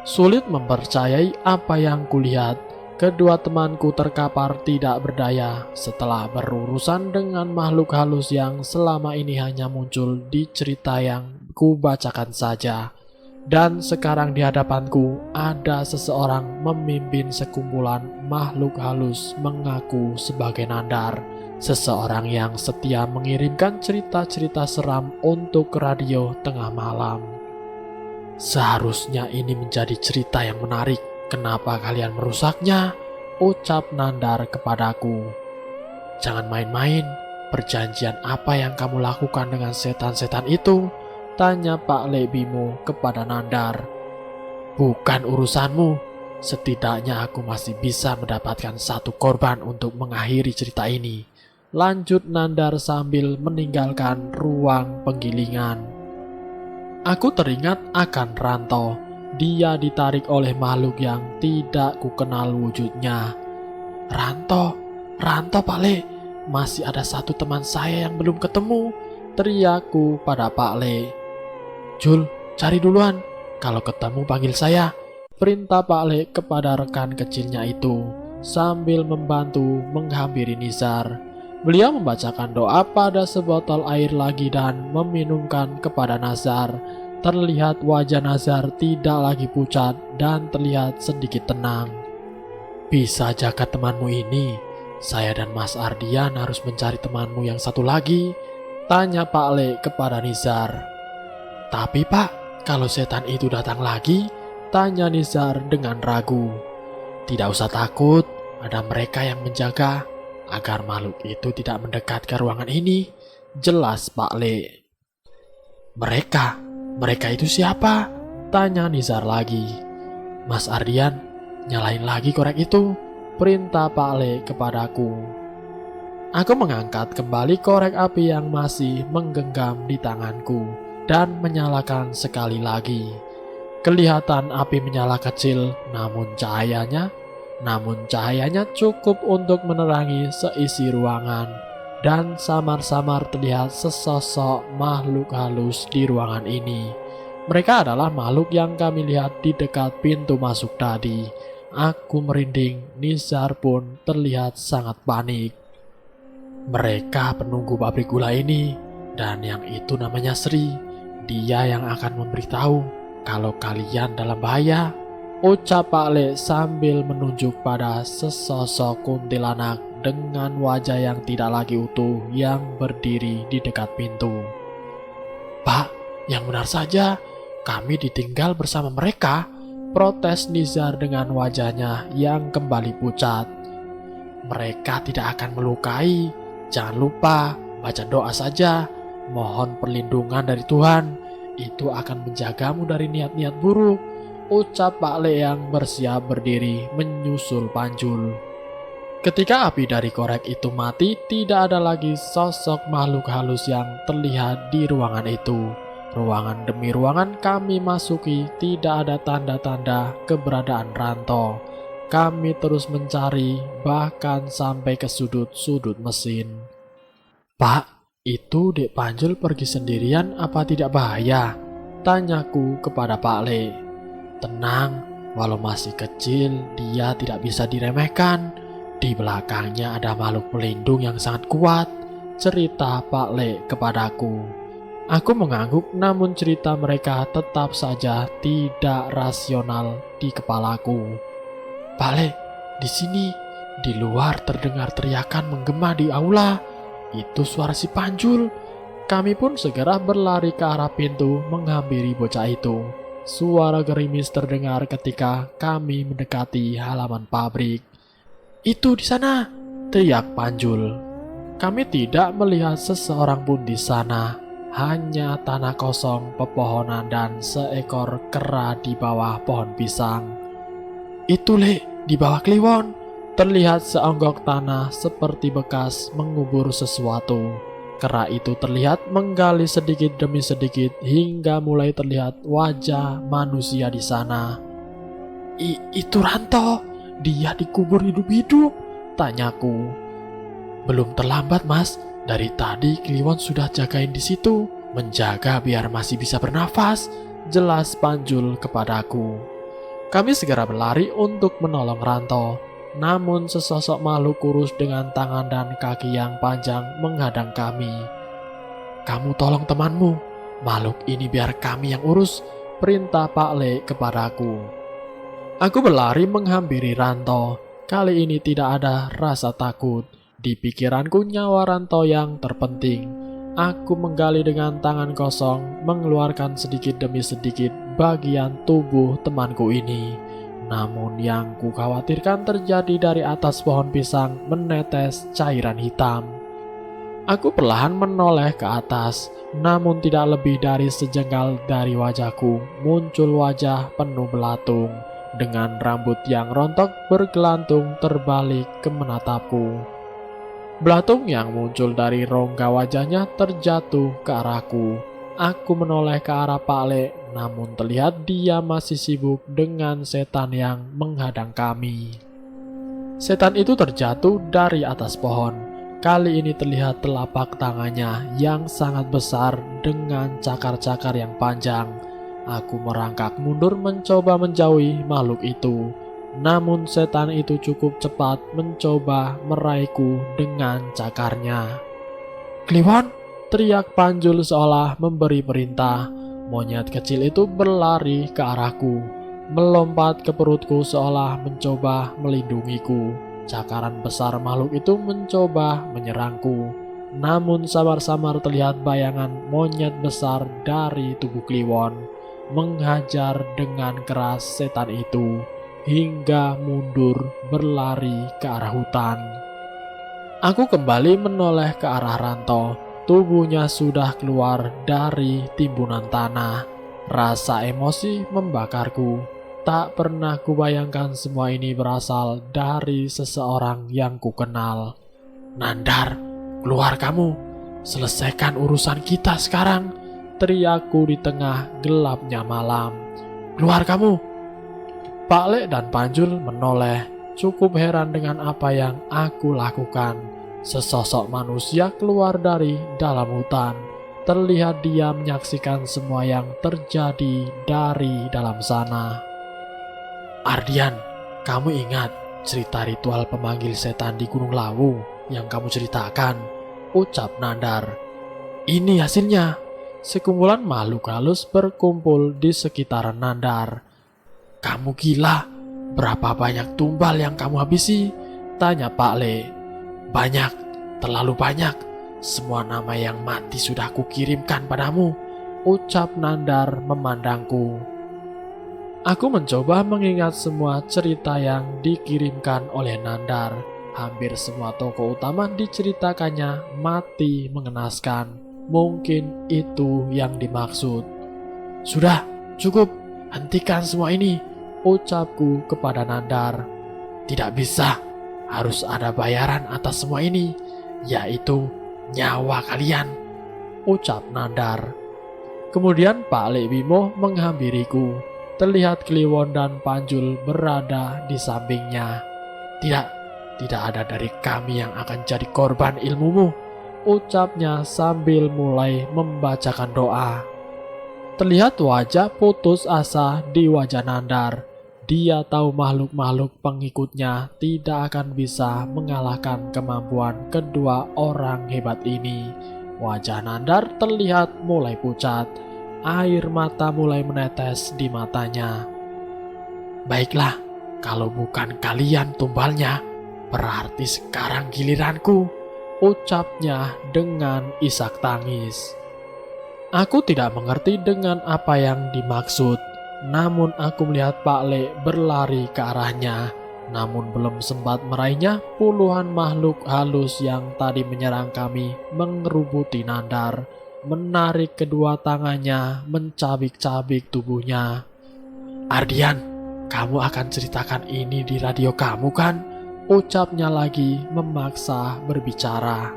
Sulit mempercayai apa yang kulihat. Kedua temanku terkapar tidak berdaya setelah berurusan dengan makhluk halus yang selama ini hanya muncul di cerita yang kubacakan saja. Dan sekarang di hadapanku ada seseorang memimpin sekumpulan makhluk halus mengaku sebagai Nandar. Seseorang yang setia mengirimkan cerita-cerita seram untuk radio tengah malam. Seharusnya ini menjadi cerita yang menarik. Kenapa kalian merusaknya? Ucap Nandar kepadaku. Jangan main-main. Perjanjian apa yang kamu lakukan dengan setan-setan itu? Tanya Pak Le Bimo kepada Nandar. Bukan urusanmu. Setidaknya aku masih bisa mendapatkan satu korban untuk mengakhiri cerita ini. Lanjut Nandar sambil meninggalkan ruang penggilingan. Aku teringat akan Ranto. Dia ditarik oleh makhluk yang tidak kukenal wujudnya. Ranto Pak Le, masih ada satu teman saya yang belum ketemu, teriakku pada Pak Le. Jul, cari duluan, kalau ketemu panggil saya, perintah Pak Le kepada rekan kecilnya itu, sambil membantu menghampiri Nizar. Beliau membacakan doa pada sebotol air lagi dan meminumkan kepada Nazar. Terlihat wajah Nazar tidak lagi pucat dan terlihat sedikit tenang. Bisa jaga temanmu ini. Saya dan Mas Ardian harus mencari temanmu yang satu lagi, tanya Pak Le kepada Nizar. Tapi Pak, kalau setan itu datang lagi, tanya Nizar dengan ragu. Tidak usah takut, ada mereka yang menjaga agar makhluk itu tidak mendekat ke ruangan ini, jelas Pak Le. Mereka itu siapa? Tanya Nizar lagi. Mas Ardian, nyalain lagi korek itu, perintah Pak Le kepadaku. Aku mengangkat kembali korek api yang masih menggenggam di tanganku dan menyalakan sekali lagi. Kelihatan api menyala kecil, namun cahayanya cukup untuk menerangi seisi ruangan. Dan samar-samar terlihat sesosok makhluk halus di ruangan ini. Mereka adalah makhluk yang kami lihat di dekat pintu masuk tadi. Aku merinding, Nizar pun terlihat sangat panik. Mereka penunggu pabrik gula ini, dan yang itu namanya Sri. Dia yang akan memberitahu kalau kalian dalam bahaya, ucap Pak Le sambil menunjuk pada sesosok kuntilanak dengan wajah yang tidak lagi utuh yang berdiri di dekat pintu. Pak, yang benar saja, kami ditinggal bersama mereka, protes Nizar dengan wajahnya yang kembali pucat. Mereka tidak akan melukai, jangan lupa baca doa saja, mohon perlindungan dari Tuhan, itu akan menjagamu dari niat-niat buruk, ucap Pak Le yang bersiap berdiri menyusul Panjul. Ketika api dari korek itu mati, tidak ada lagi sosok makhluk halus yang terlihat di ruangan itu. Ruangan demi ruangan kami masuki, tidak ada tanda-tanda keberadaan Ranto. Kami terus mencari, bahkan sampai ke sudut-sudut mesin. Pak, itu Dek Panjul pergi sendirian apa tidak bahaya? Tanyaku kepada Pak Le. Tenang, walau masih kecil, dia tidak bisa diremehkan. Di belakangnya ada makhluk pelindung yang sangat kuat, cerita Pak Le kepadaku. Aku mengangguk, namun cerita mereka tetap saja tidak rasional di kepalaku. Pak Le, di sini, di luar terdengar teriakan menggema di aula. Itu suara si Panjul. Kami pun segera berlari ke arah pintu menghampiri bocah itu. Suara gerimis terdengar ketika kami mendekati halaman pabrik. "Itu di sana!" teriak Panjul. Kami tidak melihat seseorang pun di sana. Hanya tanah kosong, pepohonan, dan seekor kera di bawah pohon pisang. "Itu, Le, di bawah kliwon." Terlihat seonggok tanah seperti bekas mengubur sesuatu. Kera itu terlihat menggali sedikit demi sedikit hingga mulai terlihat wajah manusia di sana. Itu Ranto, dia dikubur hidup-hidup," tanyaku. "Belum terlambat, Mas. Dari tadi Kliwon sudah jagain di situ, menjaga biar masih bisa bernafas," jelas Panjul kepadaku. Kami segera berlari untuk menolong Ranto. Namun sesosok makhluk kurus dengan tangan dan kaki yang panjang menghadang kami. "Kamu tolong temanmu, makhluk ini biar kami yang urus," perintah Pak Le kepadaku. Aku berlari menghampiri Ranto. Kali ini tidak ada rasa takut. Di pikiranku nyawa Ranto yang terpenting. Aku menggali dengan tangan kosong, mengeluarkan sedikit demi sedikit bagian tubuh temanku ini. Namun yang ku khawatirkan terjadi dari atas pohon pisang menetes cairan hitam. Aku perlahan menoleh ke atas, namun tidak lebih dari sejengkal dari wajahku muncul wajah penuh belatung dengan rambut yang rontok bergelantung terbalik ke menatapku. Belatung yang muncul dari rongga wajahnya terjatuh ke arahku. Aku menoleh ke arah Pak Le, namun terlihat dia masih sibuk dengan setan yang menghadang kami. Setan itu terjatuh dari atas pohon. Kali ini terlihat telapak tangannya yang sangat besar dengan cakar-cakar yang panjang. Aku merangkak mundur mencoba menjauhi makhluk itu. Namun setan itu cukup cepat mencoba meraihku dengan cakarnya. "Kliwon!" teriak Panjul seolah memberi perintah. Monyet kecil itu berlari ke arahku, melompat ke perutku seolah mencoba melindungiku. Cakaran besar makhluk itu mencoba menyerangku. Namun samar-samar terlihat bayangan monyet besar dari tubuh Kliwon menghajar dengan keras setan itu hingga mundur berlari ke arah hutan. Aku kembali menoleh ke arah Ranto. Tubuhnya sudah keluar dari timbunan tanah. Rasa emosi membakarku. Tak pernah kubayangkan semua ini berasal dari seseorang yang kukenal. "Nandar, keluar kamu. Selesaikan urusan kita sekarang," teriakku di tengah gelapnya malam. "Keluar kamu!" Pak Le dan Panjul menoleh, cukup heran dengan apa yang aku lakukan. Sesosok manusia keluar dari dalam hutan. Terlihat dia menyaksikan semua yang terjadi dari dalam sana. "Ardian, kamu ingat cerita ritual pemanggil setan di Gunung Lawu yang kamu ceritakan?" ucap Nandar. "Ini hasilnya." Sekumpulan makhluk halus berkumpul di sekitaran Nandar. "Kamu gila? Berapa banyak tumbal yang kamu habisi?" tanya Pak Le. "Banyak, terlalu banyak. Semua nama yang mati sudah kukirimkan padamu," ucap Nandar memandangku. Aku mencoba mengingat semua cerita yang dikirimkan oleh Nandar. Hampir semua tokoh utama diceritakannya mati mengenaskan. Mungkin itu yang dimaksud. "Sudah, cukup. Hentikan semua ini," ucapku kepada Nandar. "Tidak bisa. Harus ada bayaran atas semua ini, yaitu nyawa kalian," ucap Nandar. Kemudian Pak Le Bimo menghampiriku. Terlihat Kliwon dan Panjul berada di sampingnya. Tidak ada dari kami yang akan jadi korban ilmumu," ucapnya sambil mulai membacakan doa. Terlihat wajah putus asa di wajah Nandar. Dia tahu makhluk-makhluk pengikutnya tidak akan bisa mengalahkan kemampuan kedua orang hebat ini. Wajah Nandar terlihat mulai pucat. Air mata mulai menetes di matanya. "Baiklah, kalau bukan kalian tumbalnya, berarti sekarang giliranku," ucapnya dengan isak tangis. Aku tidak mengerti dengan apa yang dimaksud, namun aku melihat Pak Le berlari ke arahnya. Namun belum sempat meraihnya, puluhan makhluk halus yang tadi menyerang kami mengerubuti Nandar, menarik kedua tangannya, mencabik-cabik tubuhnya. "Ardian, kamu akan ceritakan ini di radio kamu kan?" ucapnya lagi memaksa berbicara.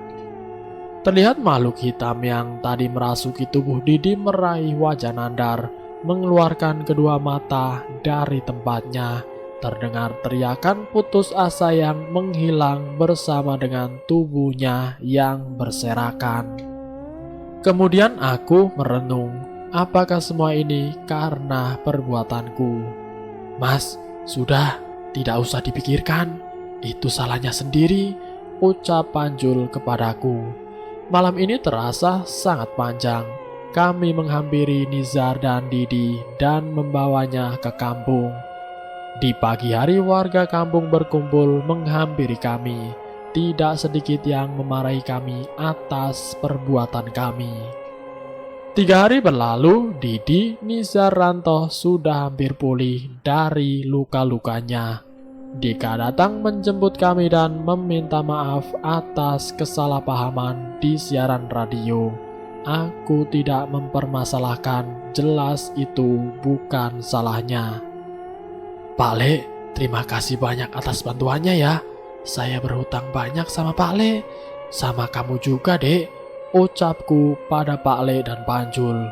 Terlihat makhluk hitam yang tadi merasuki tubuh Didi meraih wajah Nandar, mengeluarkan kedua mata dari tempatnya. Terdengar teriakan putus asa yang menghilang bersama dengan tubuhnya yang berserakan. Kemudian aku merenung, apakah semua ini karena perbuatanku? "Mas, sudah, tidak usah dipikirkan. Itu salahnya sendiri," ucap Panjul kepadaku. Malam ini terasa sangat panjang. Kami menghampiri Nizar dan Didi dan membawanya ke kampung. Di pagi hari warga kampung berkumpul menghampiri kami. Tidak sedikit yang memarahi kami atas perbuatan kami. 3 hari berlalu, Didi, Nizar, Ranto sudah hampir pulih dari luka-lukanya. Dika datang menjemput kami dan meminta maaf atas kesalahpahaman di siaran radio. Aku tidak mempermasalahkan, jelas itu bukan salahnya. "Pak Le, terima kasih banyak atas bantuannya ya. Saya berhutang banyak sama Pak Le. Sama kamu juga, Dek," ucapku pada Pak Le dan Panjul.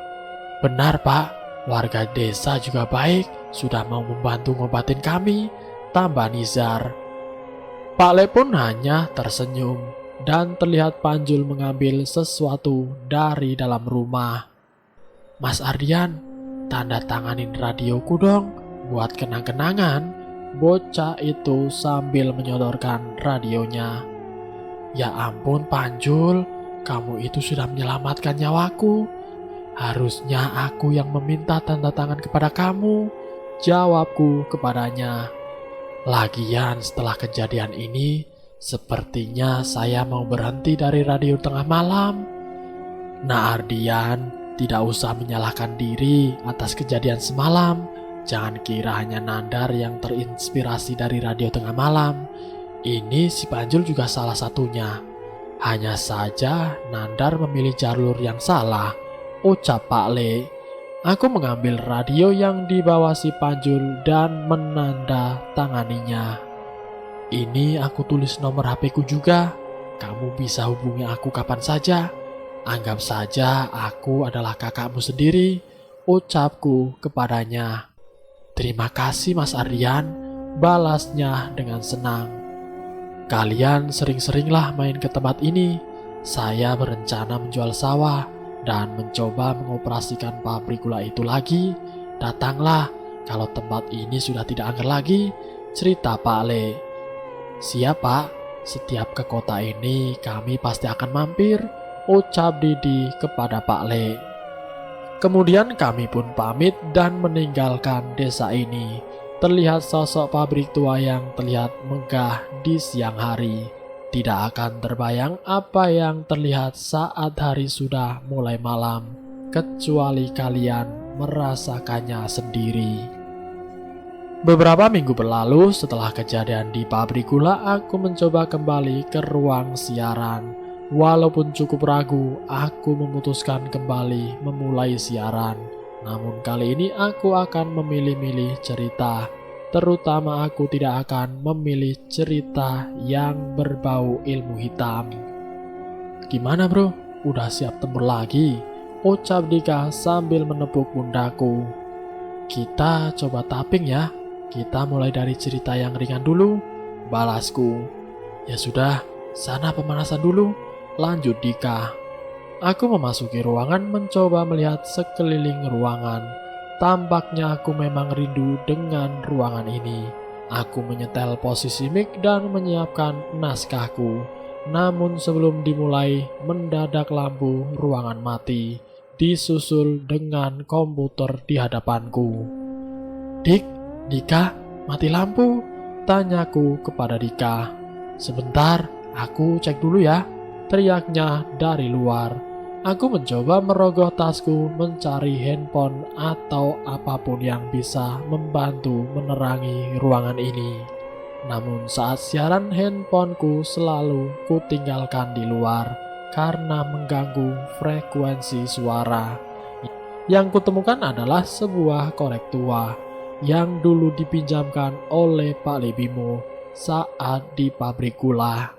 "Benar, Pak. Warga desa juga baik, sudah mau membantu ngobatin kami," tambah Nizar. Pak Le pun hanya tersenyum dan terlihat Panjul mengambil sesuatu dari dalam rumah. "Mas Ardian, tanda tanganin radioku dong, buat kenang-kenangan," bocah itu sambil menyodorkan radionya. "Ya ampun Panjul, kamu itu sudah menyelamatkan nyawaku. Harusnya aku yang meminta tanda tangan kepada kamu," jawabku kepadanya. "Lagian setelah kejadian ini, sepertinya saya mau berhenti dari radio tengah malam." "Nah Ardian, tidak usah menyalahkan diri atas kejadian semalam. Jangan kira hanya Nandar yang terinspirasi dari radio tengah malam. Ini si Panjul juga salah satunya. Hanya saja Nandar memilih jalur yang salah," ucap Pak Le. Aku mengambil radio yang dibawa si Panjul dan menandatanganinya. "Ini aku tulis nomor HP-ku juga. Kamu bisa hubungi aku kapan saja. Anggap saja aku adalah kakakmu sendiri," ucapku kepadanya. "Terima kasih Mas Ardian," balasnya dengan senang. "Kalian sering-seringlah main ke tempat ini. Saya berencana menjual sawah dan mencoba mengoperasikan pabrik gula itu lagi. Datanglah kalau tempat ini sudah tidak angker lagi," cerita Pak Le. "Siap Pak, setiap ke kota ini kami pasti akan mampir," ucap Didi kepada Pak Le. Kemudian kami pun pamit dan meninggalkan desa ini. Terlihat sosok pabrik tua yang terlihat megah di siang hari. Tidak akan terbayang apa yang terlihat saat hari sudah mulai malam, kecuali kalian merasakannya sendiri. Beberapa minggu berlalu setelah kejadian di pabrik gula, aku mencoba kembali ke ruang siaran. Walaupun cukup ragu, aku memutuskan kembali memulai siaran. Namun kali ini aku akan memilih-milih cerita. Terutama aku tidak akan memilih cerita yang berbau ilmu hitam. "Gimana bro, udah siap tempur lagi?" ucap Dika sambil menepuk pundaku. "Kita coba tapping ya. Kita mulai dari cerita yang ringan dulu," balasku. "Ya sudah, sana pemanasan dulu," lanjut Dika. Aku memasuki ruangan mencoba melihat sekeliling ruangan. Tampaknya aku memang rindu dengan ruangan ini. Aku menyetel posisi mic dan menyiapkan naskahku. Namun sebelum dimulai, mendadak lampu ruangan mati, disusul dengan komputer di hadapanku. Dika, mati lampu?" tanyaku kepada Dika. "Sebentar, aku cek dulu ya," teriaknya dari luar. Aku mencoba merogoh tasku mencari handphone atau apapun yang bisa membantu menerangi ruangan ini. Namun saat siaran handphoneku selalu kutinggalkan di luar karena mengganggu frekuensi suara. Yang kutemukan adalah sebuah korek tua yang dulu dipinjamkan oleh Pak Lebimo saat di pabrik gula.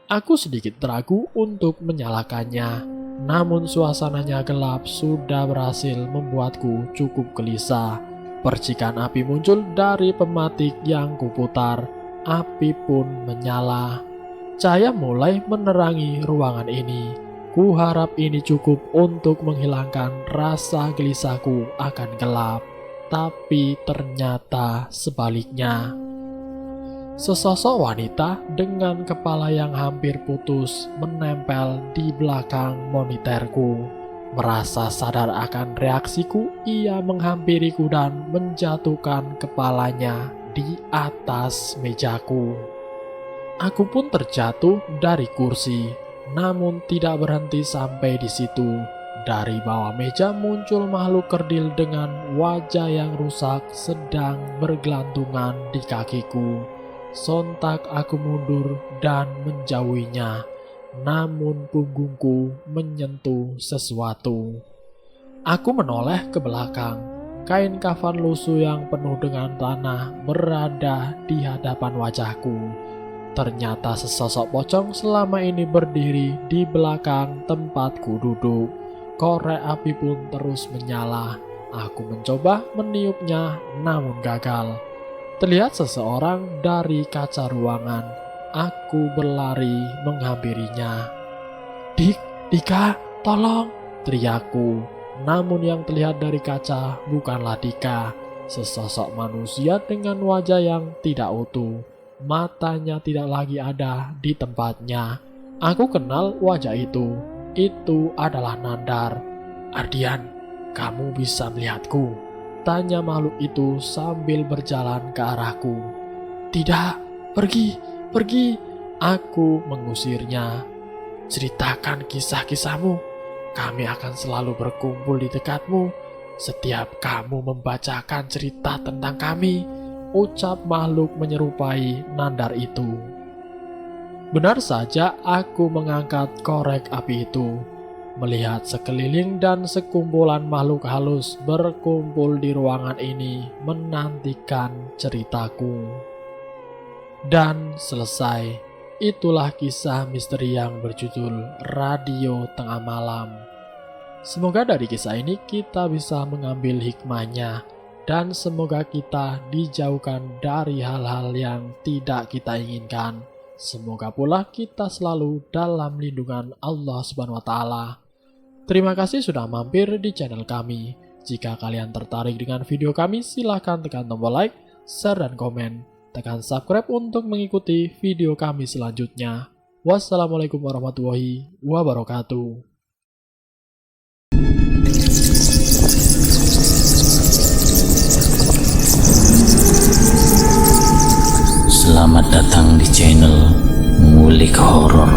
Aku sedikit ragu untuk menyalakannya, namun suasananya gelap sudah berhasil membuatku cukup gelisah. Percikan api muncul dari pematik yang kuputar, api pun menyala. Cahaya mulai menerangi ruangan ini. Kuharap ini cukup untuk menghilangkan rasa gelisahku akan gelap. Tapi ternyata sebaliknya. Sesosok wanita dengan kepala yang hampir putus menempel di belakang monitorku. Merasa sadar akan reaksiku, ia menghampiriku dan menjatuhkan kepalanya di atas mejaku. Aku pun terjatuh dari kursi, namun tidak berhenti sampai di situ. Dari bawah meja muncul makhluk kerdil dengan wajah yang rusak sedang bergelantungan di kakiku. Sontak aku mundur dan menjauhinya, namun punggungku menyentuh sesuatu. Aku menoleh ke belakang. Kain kafan lusuh yang penuh dengan tanah berada di hadapan wajahku. Ternyata sesosok pocong selama ini berdiri di belakang tempatku duduk. Korek api pun terus menyala. Aku mencoba meniupnya, namun gagal. Terlihat seseorang dari kaca ruangan. Aku berlari menghampirinya. Dika, tolong!" teriakku. Namun yang terlihat dari kaca bukanlah Dika. Sesosok manusia dengan wajah yang tidak utuh. Matanya tidak lagi ada di tempatnya. Aku kenal wajah itu. Itu adalah Nandar. "Ardian, kamu bisa melihatku?" tanya makhluk itu sambil berjalan ke arahku. "Tidak, pergi." Aku mengusirnya. "Ceritakan kisah-kisahmu. Kami akan selalu berkumpul di dekatmu setiap kamu membacakan cerita tentang kami," ucap makhluk menyerupai Nandar itu. Benar saja, aku mengangkat korek api itu, melihat sekeliling dan sekumpulan makhluk halus berkumpul di ruangan ini menantikan ceritaku. Dan selesai. Itulah kisah misteri yang berjudul Radio Tengah Malam. Semoga dari kisah ini kita bisa mengambil hikmahnya, dan semoga kita dijauhkan dari hal-hal yang tidak kita inginkan. Semoga pula kita selalu dalam lindungan Allah SWT. Terima kasih sudah mampir di channel kami. Jika kalian tertarik dengan video kami, silahkan tekan tombol like, share, dan komen. Tekan subscribe untuk mengikuti video kami selanjutnya. Wassalamualaikum warahmatullahi wabarakatuh. Selamat datang di channel Ngulik Horor.